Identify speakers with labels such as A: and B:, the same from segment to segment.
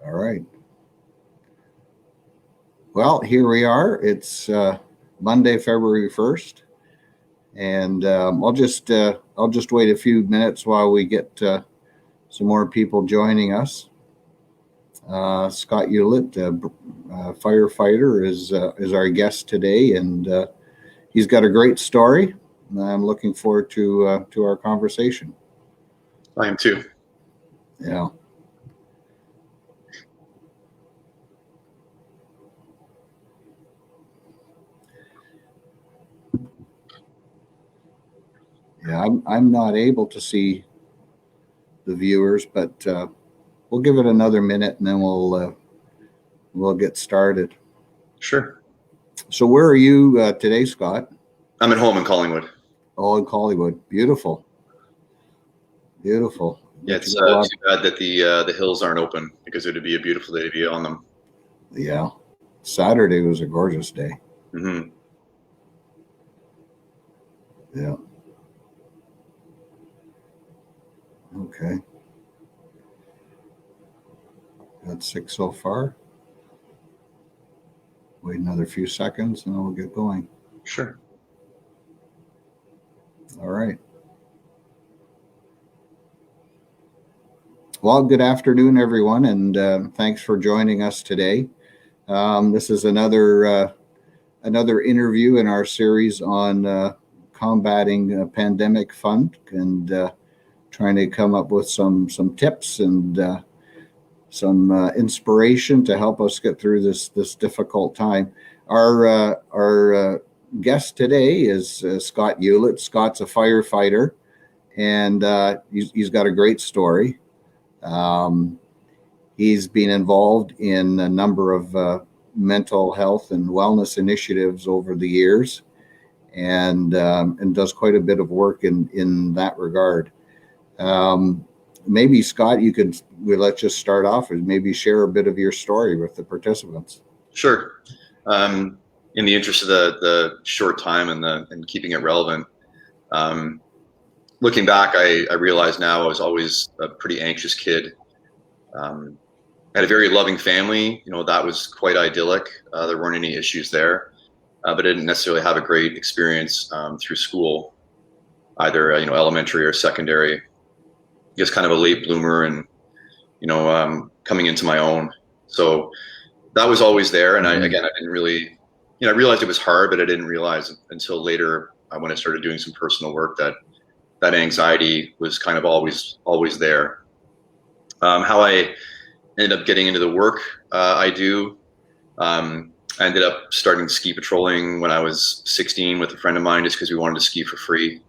A: All right. Well, here we are. It's Monday, February 1st, and I'll just wait a few minutes while we get some more people joining us. Scott Hewlett, firefighter, is our guest today, and he's got a great story. I'm looking forward to our conversation.
B: I am too.
A: Yeah. Yeah, I'm not able to see the viewers, but we'll give it another minute and then we'll get started.
B: Sure.
A: So where are you today, Scott?
B: I'm at home in Collingwood.
A: Oh, in Collingwood. Beautiful. Beautiful.
B: Yeah, it's too bad that the hills aren't open because it would be a beautiful day to be on them.
A: Yeah. Saturday was a gorgeous day.
B: Mm-hmm.
A: Yeah. Okay. Got 6 so far. Wait another few seconds and then we'll get going.
B: Sure.
A: All right. Well, good afternoon, everyone, and thanks for joining us today. This is another interview in our series on combating a pandemic fund and trying to come up with some tips and some inspiration to help us get through this difficult time. Our guest today is Scott Hewlett. Scott's a firefighter, and he's got a great story. He's been involved in a number of mental health and wellness initiatives over the years, and does quite a bit of work in that regard. Maybe Scott, let's just start off and maybe share a bit of your story with the participants.
B: Sure. In the interest of the short time and keeping it relevant, looking back, I realize now I was always a pretty anxious kid. I had a very loving family. That was quite idyllic. There weren't any issues there, but I didn't necessarily have a great experience through school, either elementary or secondary. Just kind of a late bloomer and coming into my own. So that was always there. And I didn't really, I realized it was hard, but I didn't realize until later when I started doing some personal work that anxiety was kind of always there. How I ended up getting into the work I do, I ended up starting ski patrolling when I was 16 with a friend of mine, just because we wanted to ski for free.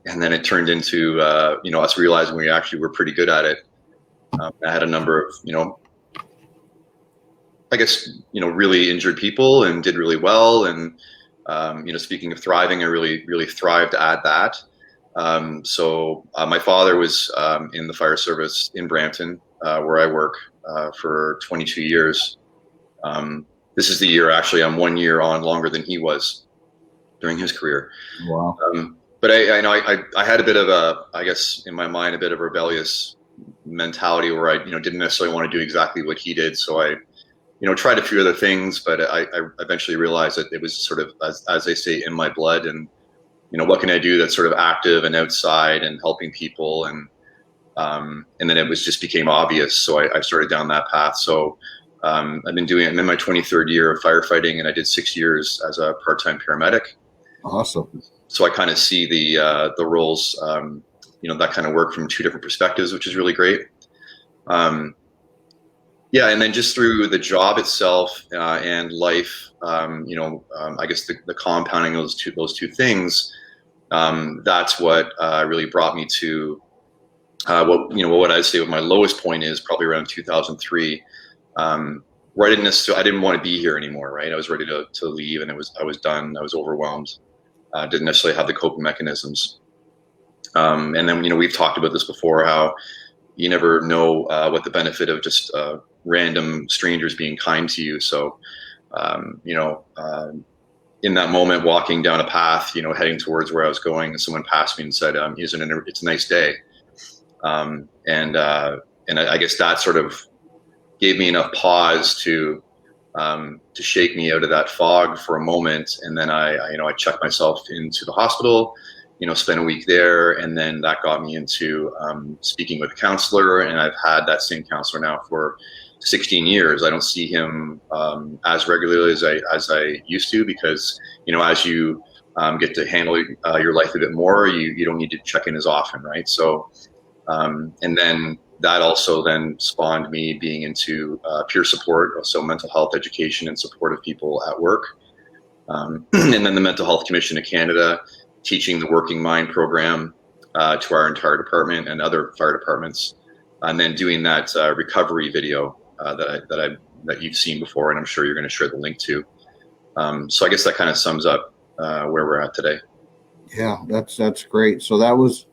B: And then it turned into us realizing we actually were pretty good at it. I had a number of really injured people and did really well. And speaking of thriving, I really thrived at that. So my father was in the fire service in Brampton, where I work for 22 years. This is the year actually I'm 1 year on longer than he was during his career.
A: Wow.
B: But I had a bit of in my mind, a bit of a rebellious mentality where I didn't necessarily want to do exactly what he did. So I tried a few other things, but I eventually realized that it was sort of, as they say, in my blood. And what can I do that's sort of active and outside and helping people, and then it just became obvious. So I started down that path. So I'm in my 23rd year of firefighting, and I did 6 years as a part-time paramedic.
A: Awesome.
B: So I kind of see the roles, that kind of work from two different perspectives, which is really great. And then just through the job itself and life, I guess the compounding those two things, that's what really brought me to what I'd say my lowest point is probably around 2003, where I didn't want to be here anymore. Right, I was ready to leave, and I was done. I was overwhelmed. Didn't necessarily have the coping mechanisms. And then we've talked about this before, how you never know what the benefit of just random strangers being kind to you. So, in that moment, walking down a path, heading towards where I was going, and someone passed me and said, it's a nice day. And I guess that sort of gave me enough pause to shake me out of that fog for a moment. And then I checked myself into the hospital, spent a week there, and then that got me into speaking with a counselor. And I've had that same counselor now for 16 years. I don't see him as regularly as I used to, because as you get to handle your life a bit more, you don't need to check in as often, right? So and then that also then spawned me being into peer support, so mental health education and support of people at work. And then the Mental Health Commission of Canada, teaching the Working Mind program to our entire department and other fire departments, and then doing that recovery video that you've seen before, and I'm sure you're going to share the link to. So I guess that kind of sums up where we're at today.
A: Yeah, that's great. So that was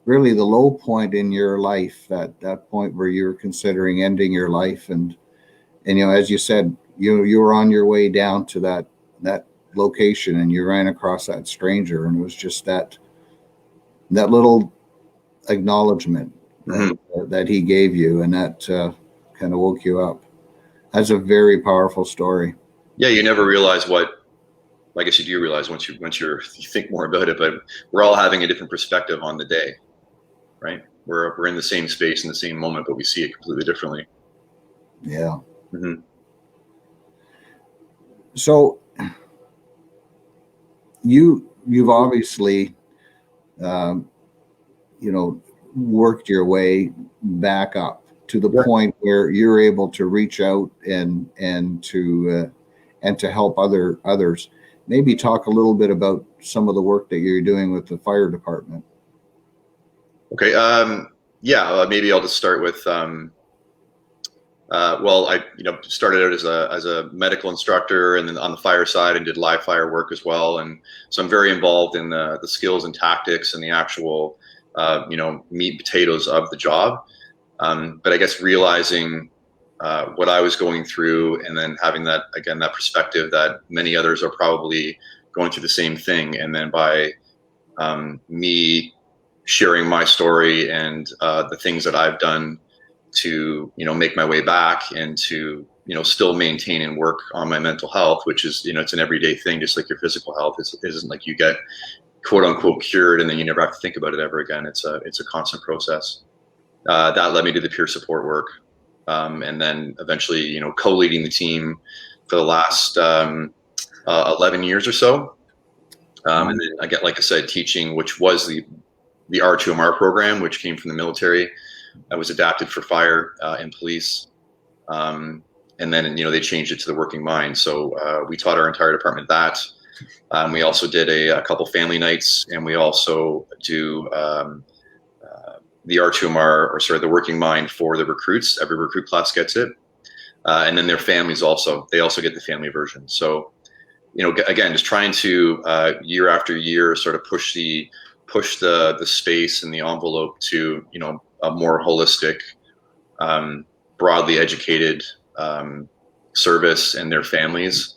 A: really the low point in your life, that point where you were considering ending your life, and as you said, you were on your way down to that location, and you ran across that stranger, and it was just that little acknowledgement that he gave you, and that kind of woke you up. That's a very powerful story.
B: Yeah, you never realize I guess you do realize once you think more about it, but we're all having a different perspective on the day, right? We're in the same space in the same moment, but we see it completely differently.
A: Yeah.
B: Mm-hmm.
A: So you've obviously worked your way back up to the point where you're able to reach out and to help others. Maybe talk a little bit about some of the work that you're doing with the fire department.
B: Okay. Maybe I'll just start with. I started out as a medical instructor, and then on the fire side, and did live fire work as well. And so I'm very involved in the skills and tactics and the actual meat and potatoes of the job. But I guess realizing what I was going through, and then having that perspective that many others are probably going through the same thing, and then by me sharing my story and the things that I've done to make my way back, and to still maintain and work on my mental health, which is it's an everyday thing, just like your physical health. It isn't like you get quote unquote cured and then you never have to think about it ever again. It's a constant process. That led me to the peer support work, and then eventually co-leading the team for the last 11 years or so. And then I get, like I said, teaching, which was the R2MR program, which came from the military. That was adapted for fire and police. And then, they changed it to the Working Mind. So we taught our entire department that. We also did a couple family nights, and we also do the R2MR, the Working Mind for the recruits. Every recruit class gets it. And then their families they also get the family version. So, again, just trying to year after year sort of push the space and the envelope to, a more holistic, broadly educated service and their families.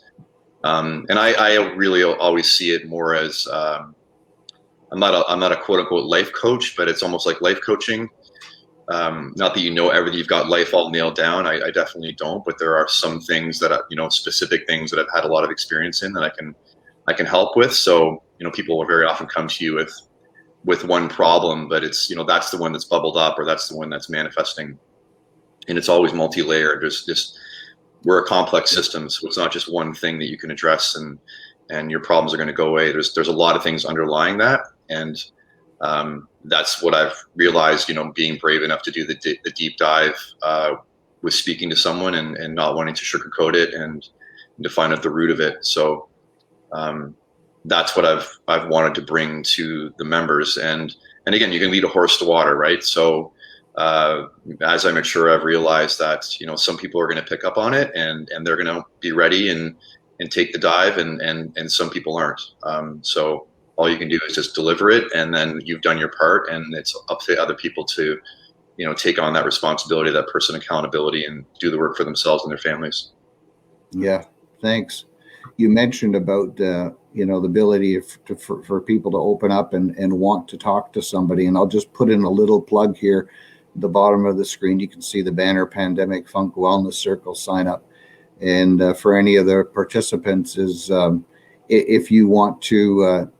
B: And I really always see it more as I'm not a quote unquote life coach, but it's almost like life coaching. Not that everything, you've got life all nailed down. I definitely don't, but there are some things that specific things that I've had a lot of experience in that I can help with. So people will very often come to you with one problem, but it's that's the one that's bubbled up, or that's the one that's manifesting, and it's always multi-layered. We're a complex system, so it's not just one thing that you can address and your problems are going to go away. There's a lot of things underlying that, and that's what I've realized. Being brave enough to do the deep dive with speaking to someone and not wanting to sugarcoat it and to find out the root of it. So that's what I've wanted to bring to the members. And again, you can lead a horse to water, right? So as I mature, I've realized that some people are going to pick up on it and they're going to be ready and take the dive, and some people aren't. So all you can do is just deliver it, and then you've done your part, and it's up to other people to take on that responsibility, that person accountability, and do the work for themselves and their families.
A: Yeah, thanks. You mentioned about the ability for people to open up and want to talk to somebody, and I'll just put in a little plug here. the bottom of the screen, you can see the banner Pandemic Funk Wellness Circle sign up. And for any of the participants is if you want to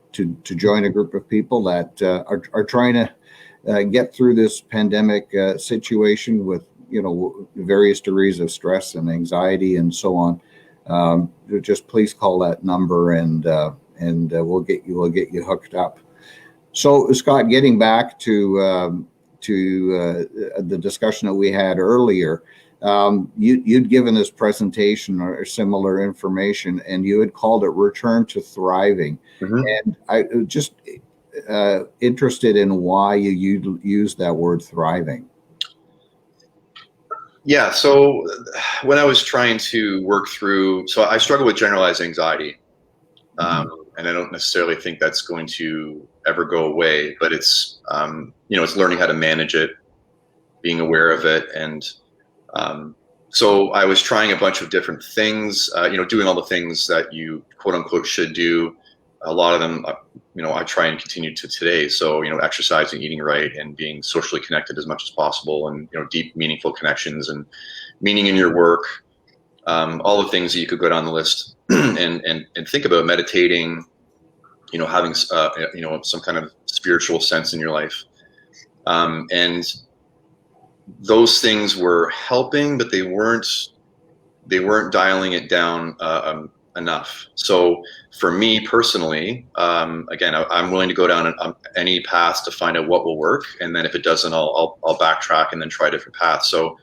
A: join a group of people that are trying to get through this pandemic situation with, you know, various degrees of stress and anxiety and so on, just please call that number and we'll get you hooked up. So Scott, getting back to the discussion that we had earlier, you'd given this presentation or similar information, and you had called it Return to Thriving. Mm-hmm. And I just interested in why you use that word thriving.
B: Yeah, so when I was trying to work through, so I struggle with generalized anxiety, and I don't necessarily think that's going to ever go away, but it's, it's learning how to manage it, being aware of it. And so I was trying a bunch of different things, doing all the things that you quote unquote should do. A lot of them, I try and continue to today. So, exercising, eating right, and being socially connected as much as possible, and, deep, meaningful connections and meaning in your work, all the things that you could go down the list and think about. Meditating, having, some kind of spiritual sense in your life. And those things were helping, but they weren't dialing it down enough. So for me personally, again, I'm willing to go down any path to find out what will work, and then if it doesn't, I'll backtrack and then try a different path. So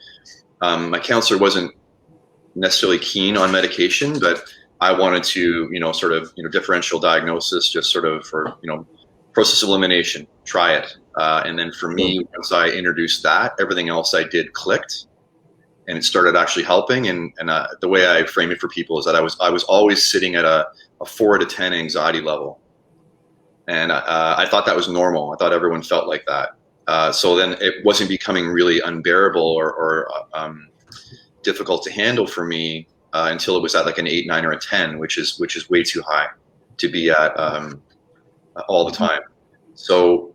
B: my counselor wasn't necessarily keen on medication, but I wanted to, differential diagnosis, just sort of for, process of elimination, try it. And then for me, once I introduced that, everything else I did clicked, and it started actually helping. And the way I frame it for people is that I was always sitting at a 4 out of 10 anxiety level. And I thought that was normal. I thought everyone felt like that. So then it wasn't becoming really unbearable or difficult to handle for me until it was at like an 8, 9, or a 10, which is way too high to be at all the time. So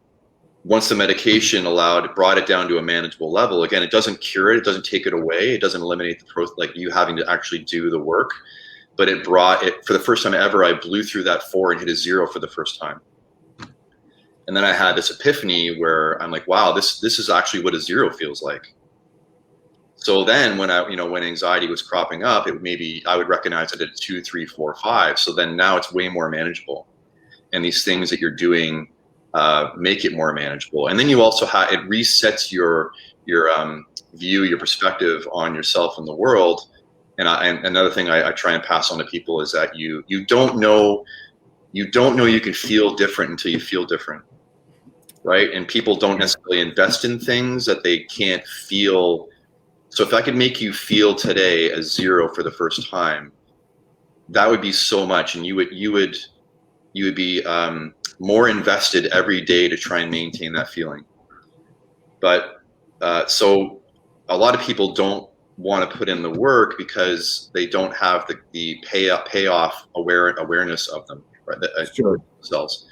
B: once the medication brought it down to a manageable level, again, it doesn't cure it, it doesn't take it away, it doesn't eliminate the process, like you having to actually do the work, but it brought it, for the first time ever, I blew through that 4 and hit a 0 for the first time. And then I had this epiphany where I'm like, wow, this is actually what a 0 feels like. So then when when anxiety was cropping up, I would recognize it at 2, 3, 4, 5. So then now it's way more manageable. And these things that you're doing make it more manageable. And then you also it resets your view, your perspective on yourself and the world. And another thing I try and pass on to people is that you don't know you can feel different until you feel different, right? And people don't necessarily invest in things that they can't feel. So if I could make you feel today a 0 for the first time, that would be so much, and you would be more invested every day to try and maintain that feeling. But so a lot of people don't want to put in the work because they don't have the payoff awareness of them, right?
A: Sure.
B: Themselves.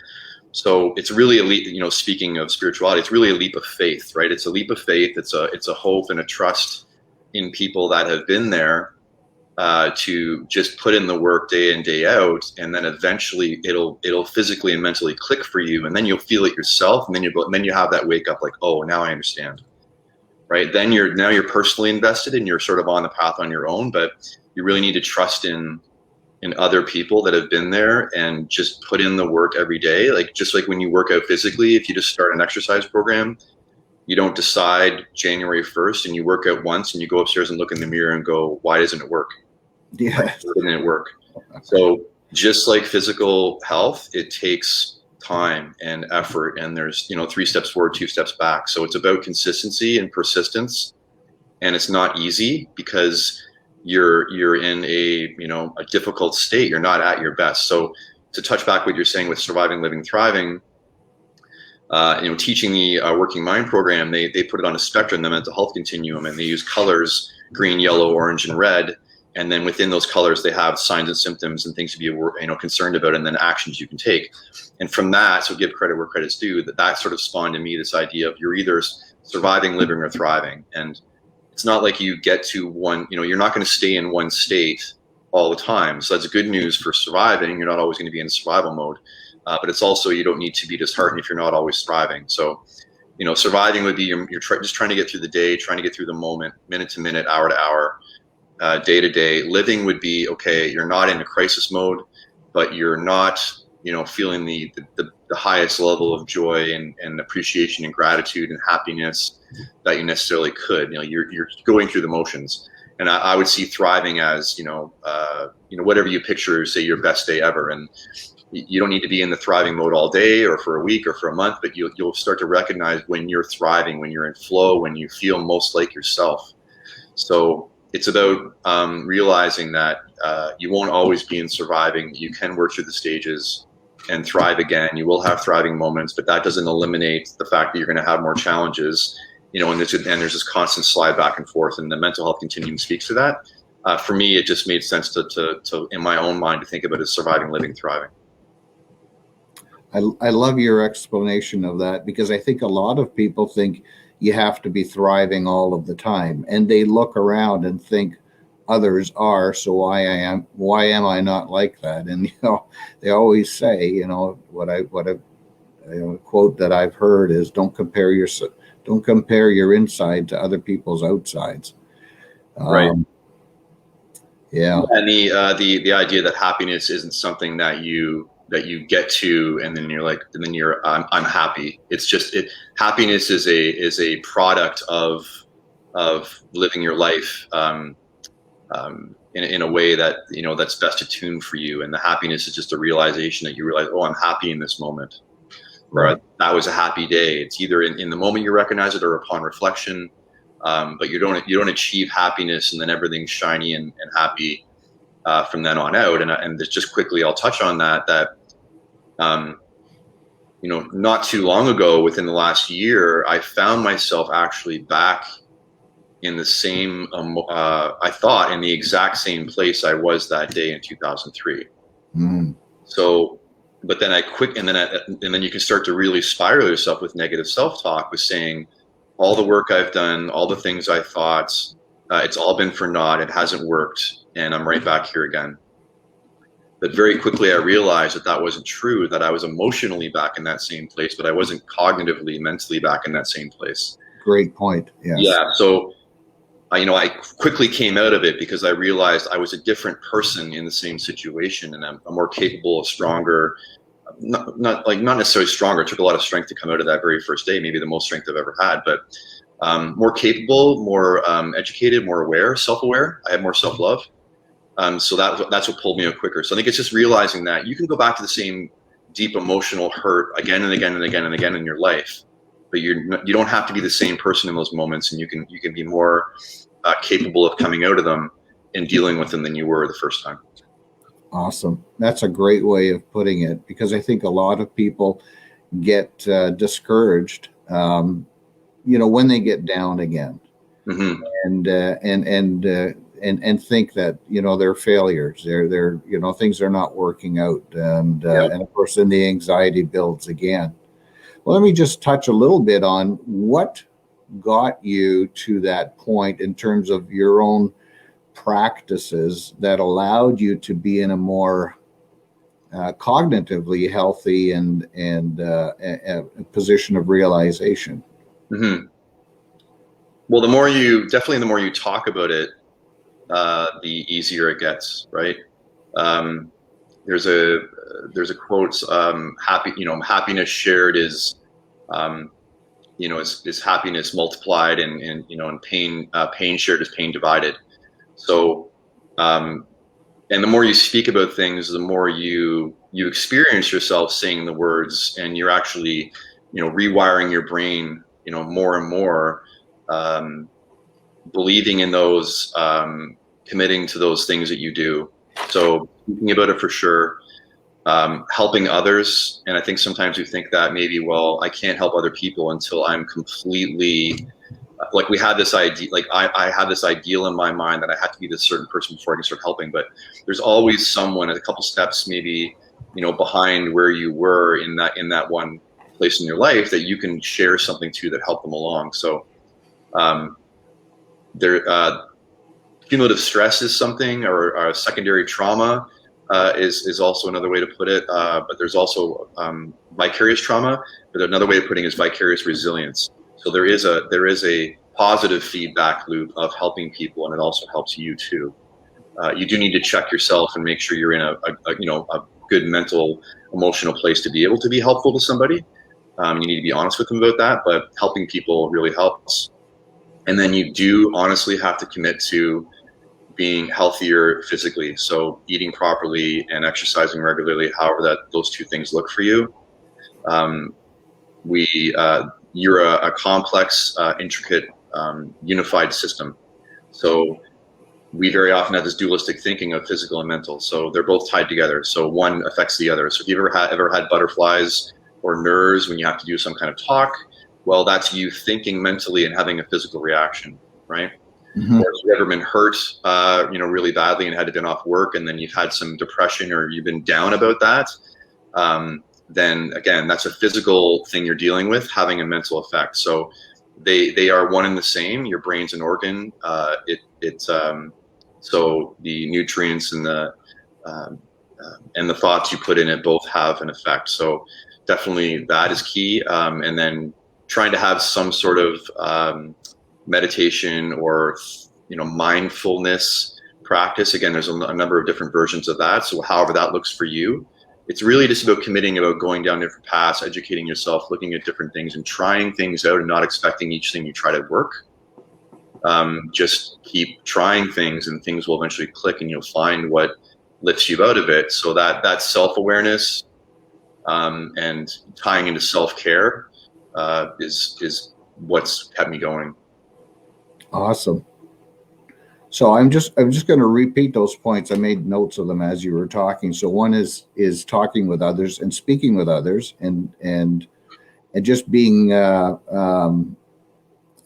B: So it's really a leap, speaking of spirituality, it's really a leap of faith, right? It's a leap of faith. It's a hope and a trust in people that have been there to just put in the work day in, day out, and then eventually it'll physically and mentally click for you, and then you'll feel it yourself, and then you have that wake up like, oh, now I understand, right? Then you're personally invested and you're sort of on the path on your own, but you really need to trust in other people that have been there and just put in the work every day. Like just like when you work out physically, if you just start an exercise program, you don't decide January 1st and you work out once and you go upstairs and look in the mirror and go, why doesn't it work?
A: Yeah.
B: Why doesn't it work? So just like physical health, it takes time and effort, and there's 3 steps forward, 2 steps back. So it's about consistency and persistence, and it's not easy because you're in a difficult state. You're not at your best. So to touch back what you're saying with Surviving, Living, Thriving, teaching the Working Mind program, they put it on a spectrum, the mental health continuum, and they use colors, green, yellow, orange, and red. And then within those colors, they have signs and symptoms and things to be concerned about, and then actions you can take. And from that, so give credit where credit's due, that sort of spawned in me this idea of you're either surviving, living, or thriving. And it's not like you get to one, you're not going to stay in one state all the time. So that's good news for surviving. You're not always going to be in survival mode. But it's also, you don't need to be disheartened if you're not always thriving. So, surviving would be you're just trying to get through the day, trying to get through the moment, minute to minute, hour to hour, day to day. Living would be, okay, you're not in a crisis mode, but you're not, feeling the highest level of joy and appreciation and gratitude and happiness that you necessarily could. You're going through the motions. And I would see thriving as, whatever you picture, say your best day ever. And you don't need to be in the thriving mode all day or for a week or for a month, but you'll start to recognize when you're thriving, when you're in flow, when you feel most like yourself. So it's about realizing that you won't always be in surviving. You can work through the stages and thrive again. You will have thriving moments, but that doesn't eliminate the fact that you're going to have more challenges, and there's this constant slide back and forth, and the mental health continuum speaks to that. For me, it just made sense to in my own mind, to think about it as surviving, living, thriving.
A: I love your explanation of that, because I think a lot of people think you have to be thriving all of the time, and they look around and think others are, so why am I not like that? And they always say, what a quote that I've heard is, don't compare your inside to other people's outsides.
B: Right.
A: Yeah.
B: And the idea that happiness isn't something that you get to, and then you're I'm happy. It's just happiness is a product of living your life in a way that that's best attuned for you. And the happiness is just a realization that you realize, oh, I'm happy in this moment. Right. That was a happy day. It's either in the moment you recognize it or upon reflection. But you don't achieve happiness and then everything's shiny and happy from then on out. And just quickly, I'll touch on that. Not too long ago, within the last year, I found myself actually back in the same, I thought, in the exact same place I was that day in 2003.
A: Mm.
B: So, but then and then you can start to really spiral yourself with negative self-talk, with saying, all the work I've done, all the things I thought, it's all been for naught. It hasn't worked, and I'm right back here again. But very quickly, I realized that wasn't true, that I was emotionally back in that same place, but I wasn't cognitively, mentally back in that same place.
A: Great point. Yes.
B: Yeah. So, I quickly came out of it, because I realized I was a different person in the same situation, and I'm more capable, stronger, not necessarily stronger. It took a lot of strength to come out of that very first day, maybe the most strength I've ever had, but more capable, more educated, more aware, self-aware. I had more self-love. So that's what pulled me out quicker. So I think it's just realizing that you can go back to the same deep emotional hurt again and again and again and again in your life, but you don't have to be the same person in those moments, and you can be more capable of coming out of them and dealing with them than you were the first time.
A: Awesome. That's a great way of putting it, because I think a lot of people get discouraged, when they get down again,
B: mm-hmm.
A: and think that they're failures. They're things are not working out, and of course then the anxiety builds again. Well, let me just touch a little bit on what got you to that point in terms of your own practices that allowed you to be in a more cognitively healthy and a position of realization.
B: Mm-hmm. Well, the more you talk about it, the easier it gets, right? There's a quote, happiness shared is happiness multiplied, and pain shared is pain divided. So, and the more you speak about things, the more you experience yourself saying the words, and you're actually, rewiring your brain, more and more, believing in those, committing to those things that you do. So thinking about it for sure, helping others. And I think sometimes we think that maybe, well, I can't help other people until I'm completely, like we had this idea, like I had this ideal in my mind that I had to be this certain person before I can start helping. But there's always someone a couple steps maybe, behind where you were in that one place in your life that you can share something to that help them along. So cumulative stress is something, or secondary trauma is also another way to put it. But there's also vicarious trauma, but another way of putting it is vicarious resilience. So there is a positive feedback loop of helping people, and it also helps you too. You do need to check yourself and make sure you're in a good mental, emotional place to be able to be helpful to somebody. You need to be honest with them about that, but helping people really helps. And then you do honestly have to commit to being healthier physically. So eating properly and exercising regularly, however those two things look for you. You're a complex, intricate, unified system. So we very often have this dualistic thinking of physical and mental. So they're both tied together. So one affects the other. So if you've ever had butterflies or nerves when you have to do some kind of talk, well, that's you thinking mentally and having a physical reaction, right?
A: Mm-hmm.
B: Or if you've ever been hurt, really badly and had to been off work, and then you've had some depression or you've been down about that, then again, that's a physical thing you're dealing with having a mental effect. So they are one and the same. Your brain's an organ. So the nutrients and the thoughts you put in it both have an effect. So definitely that is key. And then trying to have some sort of meditation or mindfulness practice. Again, there's a number of different versions of that. So however that looks for you, it's really just about committing, about going down different paths, educating yourself, looking at different things and trying things out and not expecting each thing you try to work. Just keep trying things and things will eventually click and you'll find what lifts you out of it. So that self-awareness and tying into self-care is what's kept me going.
A: Awesome. So I'm just going to repeat those points. I made notes of them as you were talking. So one is talking with others and speaking with others and just being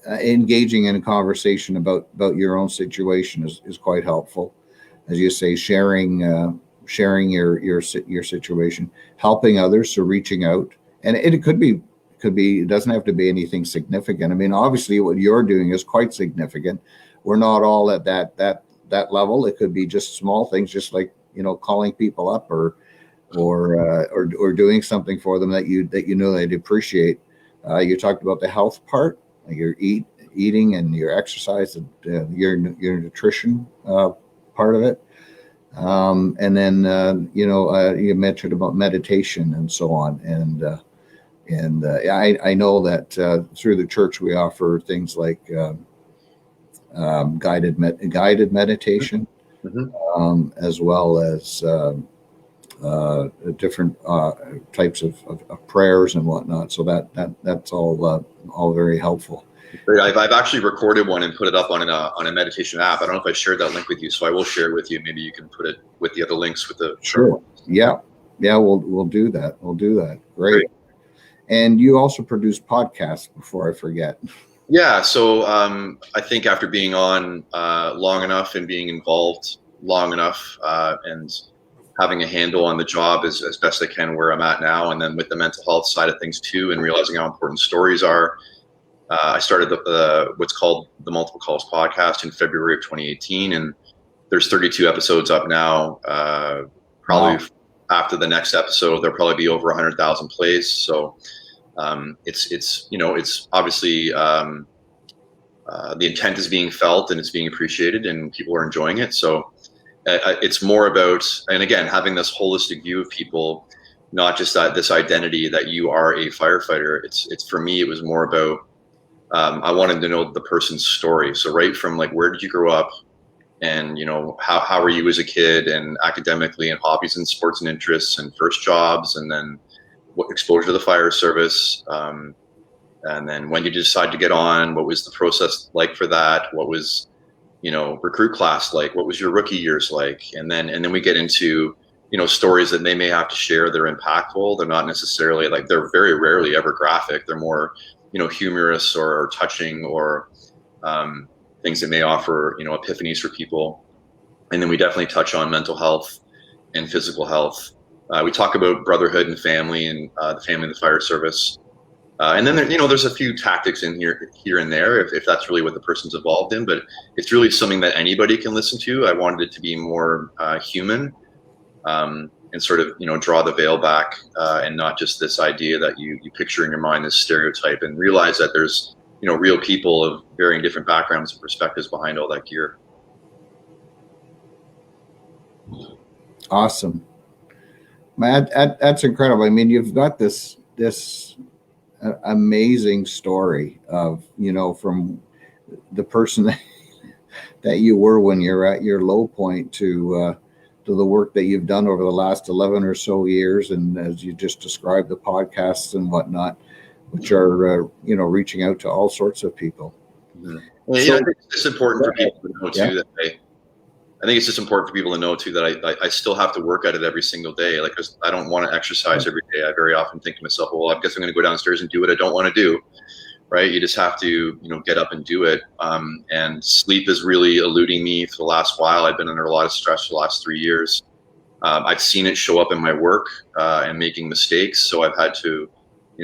A: engaging in a conversation about your own situation is quite helpful. As you say, sharing your situation, helping others, so reaching out, and it could be it doesn't have to be anything significant. I mean, obviously what you're doing is quite significant. We're not all at that level. It could be just small things, just like, calling people up or doing something for them that you know they'd appreciate. You talked about the health part, like your eating and your exercise and your nutrition part of it. And then you mentioned about meditation and so on. And I know that through the church we offer things like guided meditation, mm-hmm. As well as different types of prayers and whatnot. So that's all very helpful.
B: Great. I've actually recorded one and put it up on a meditation app. I don't know if I shared that link with you, so I will share it with you. Maybe you can put it with the other links with the.
A: Sure. Yeah. We'll do that. Great. And you also produce podcasts, before I forget.
B: Yeah. So I think after being on long enough and being involved long enough and having a handle on the job as best I can where I'm at now, and then with the mental health side of things too, and realizing how important stories are, I started what's called the Multiple Calls podcast in February of 2018, and there's 32 episodes up now. Probably wow. After the next episode, there'll probably be over 100,000 plays. So it's obviously the intent is being felt and it's being appreciated and people are enjoying it. So it's more about, and again, having this holistic view of people, not just this identity that you are a firefighter. It's for me, it was more about I wanted to know the person's story. So right from like, where did you grow up? And, how were you as a kid and academically and hobbies and sports and interests and first jobs, and then what exposure to the fire service. And then when did you decide to get on? What was the process like for that? What was, recruit class like? What was your rookie years like? And then we get into, stories that they may have to share. They're impactful. They're not necessarily like, they're very rarely ever graphic. They're more, humorous or touching or things that may offer, epiphanies for people. And then we definitely touch on mental health and physical health. We talk about brotherhood and family and the family in the fire service. And then there's a few tactics in here and there if that's really what the person's involved in, but it's really something that anybody can listen to. I wanted it to be more human, and sort of draw the veil back, and not just this idea that you picture in your mind this stereotype, and realize that there's real people of varying different backgrounds and perspectives behind all that gear.
A: Awesome, man. That's incredible. I mean, you've got this amazing story of from the person that you were when you're at your low point to the work that you've done over the last 11 or so years, and as you just described, the podcasts and whatnot, which are reaching out to all sorts of people.
B: Mm-hmm. Well, I think it's important for people to know too that I think it's just important for people to know too that I still have to work at it every single day. Like, I don't want to exercise every day. I very often think to myself, well, I guess I'm going to go downstairs and do what I don't want to do. Right? You just have to, get up and do it. And sleep is really eluding me for the last while. I've been under a lot of stress for the last 3 years. I've seen it show up in my work and making mistakes. So I've had to,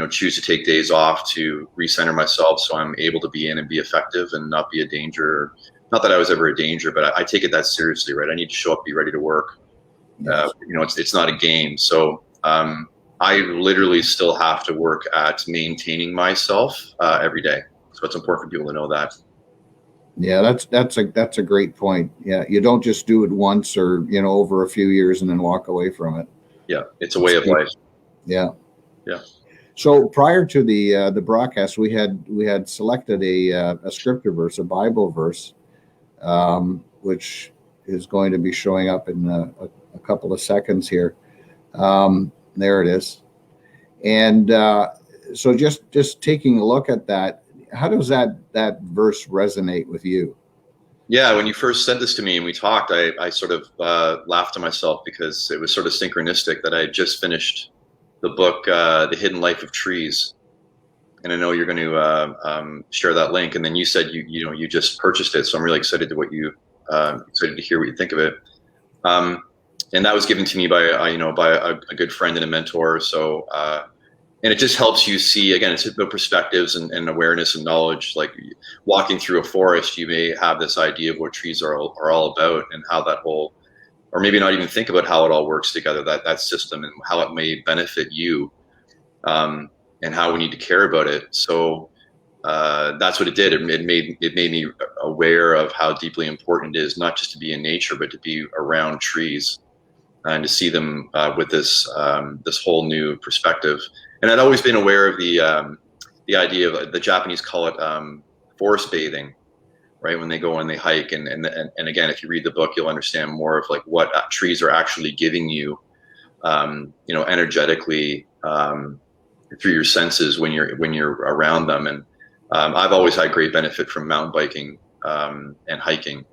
B: choose to take days off to recenter myself so I'm able to be in and be effective and not be a danger. Not that I was ever a danger, but I take it that seriously, right? I need to show up, be ready to work. Yes. It's not a game. So I literally still have to work at maintaining myself every day. So it's important for people to know that.
A: Yeah, that's a great point. Yeah, you don't just do it once or over a few years and then walk away from it.
B: Yeah, it's a way of life.
A: Yeah.
B: Yeah.
A: So prior to the broadcast, we had selected a scripture verse, a Bible verse, which is going to be showing up in a couple of seconds here. There it is. And so just taking a look at that, how does that verse resonate with you?
B: Yeah, when you first said this to me and we talked, I sort of laughed to myself because it was sort of synchronistic that I had just finished the book, The Hidden Life of Trees. And I know you're going to share that link. And then you said you just purchased it, so I'm really excited to excited to hear what you think of it. And that was given to me by a good friend and a mentor. So and it just helps you see, again, it's about perspectives and awareness and knowledge. Like walking through a forest, you may have this idea of what trees are all about and how that whole, or maybe not even think about how it all works together, that system, and how it may benefit you. And how we need to care about it. So that's what it did. It made me aware of how deeply important it is, not just to be in nature, but to be around trees and to see them with this whole new perspective. And I'd always been aware of the idea of, the Japanese call it forest bathing, right? When they go and they hike, and again, if you read the book, you'll understand more of like what trees are actually giving you, energetically. Through your senses when you're around them. And I've always had great benefit from mountain biking and hiking,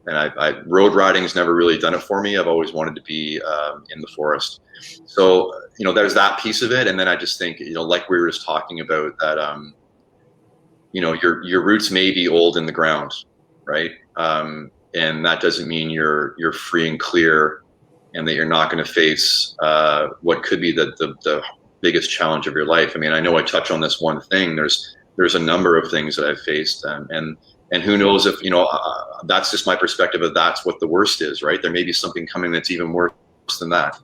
B: and I road riding's never really done it for me. I've always wanted to be in the forest. So there's that piece of it. And then I just think like we were just talking about that your roots may be old in the ground, right? And that doesn't mean you're free and clear and that you're not going to face what could be the biggest challenge of your life. I mean, I know I touch on this one thing. There's a number of things that I've faced, and who knows if that's just my perspective of that's what the worst is, right? There may be something coming that's even worse than that.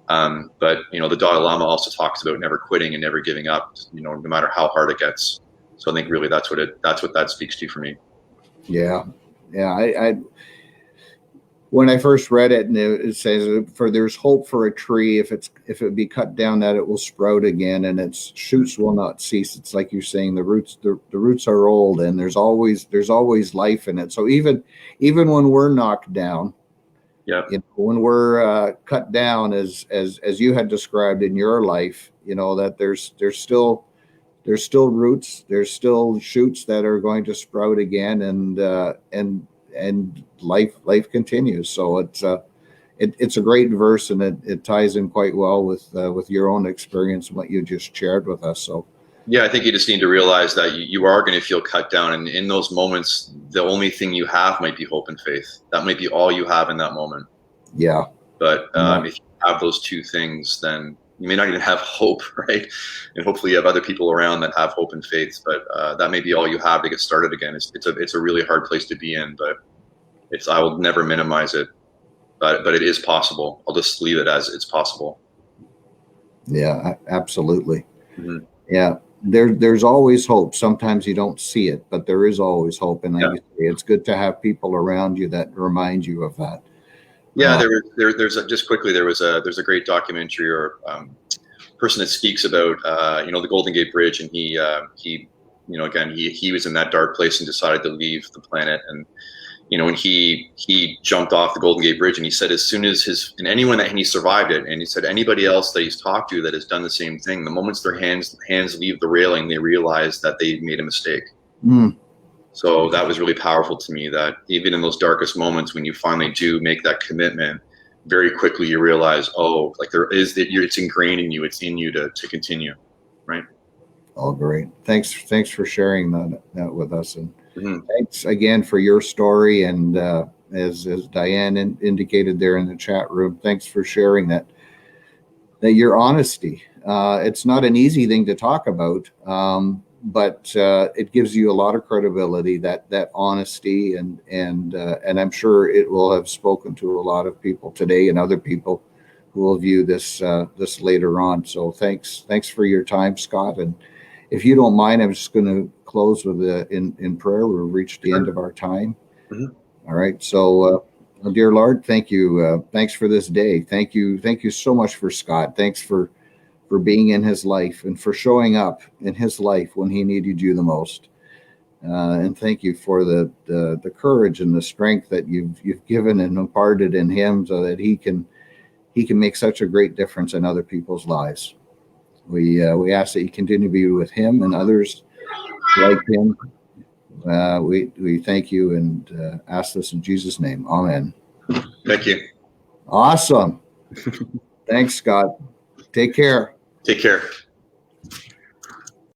B: But the Dalai Lama also talks about never quitting and never giving up, no matter how hard it gets. So I think really that's what that speaks to for me.
A: Yeah. I when I first read it, and it says, "For there's hope for a tree if it be cut down, that it will sprout again, and its shoots will not cease." It's like you're saying, the roots are old, and there's always life in it. So even when we're knocked down,
B: yeah,
A: when we're cut down, as you had described in your life, that there's still roots, there's still shoots that are going to sprout again, and life continues. So it's a great verse, and it ties in quite well with your own experience and what you just shared with us. So
B: yeah, I think you just need to realize that you are going to feel cut down, and in those moments, the only thing you have might be hope and faith. That might be all you have in that moment.
A: Yeah.
B: But if you have those two things, then you may not even have hope, right? And hopefully you have other people around that have hope and faith, but that may be all you have to get started again. It's a really hard place to be in, but I will never minimize it, but it is possible. I'll just leave it as it's possible.
A: Yeah, absolutely.
B: Mm-hmm.
A: Yeah. There's always hope. Sometimes you don't see it, but there is always hope. And like you say, it's good to have people around you that remind you of that.
B: Yeah, there's just quickly, there's a great documentary or person that speaks about the Golden Gate Bridge, and he was in that dark place and decided to leave the planet, and when he jumped off the Golden Gate Bridge, and he said as soon as he survived it, and he said anybody else that he's talked to that has done the same thing, the moments their hands leave the railing, they realize that they made a mistake. So that was really powerful to me, that even in those darkest moments, when you finally do make that commitment, very quickly you realize, it's ingrained in you, it's in you to continue, right?
A: Oh, great. Thanks for sharing that with us. And thanks again for your story. And as Diane indicated there in the chat room, thanks for sharing that your honesty. It's not an easy thing to talk about, but it gives you a lot of credibility, that honesty, and I'm sure it will have spoken to a lot of people today and other people who will view this later on. So thanks for your time, Scott. And if you don't mind, I'm just going to close with in prayer. We've reached the end of our time. All right. So, dear Lord, thank you. Thanks for this day. Thank you so much for Scott. Thanks for being in his life and for showing up in his life when he needed you the most. And thank you for the courage and the strength that you've given and imparted in him, so that he can make such a great difference in other people's lives. We ask that you continue to be with him and others like him. We thank you and ask this in Jesus' name. Amen.
B: Thank you.
A: Awesome. Thanks, Scott. Take care.
B: Take care.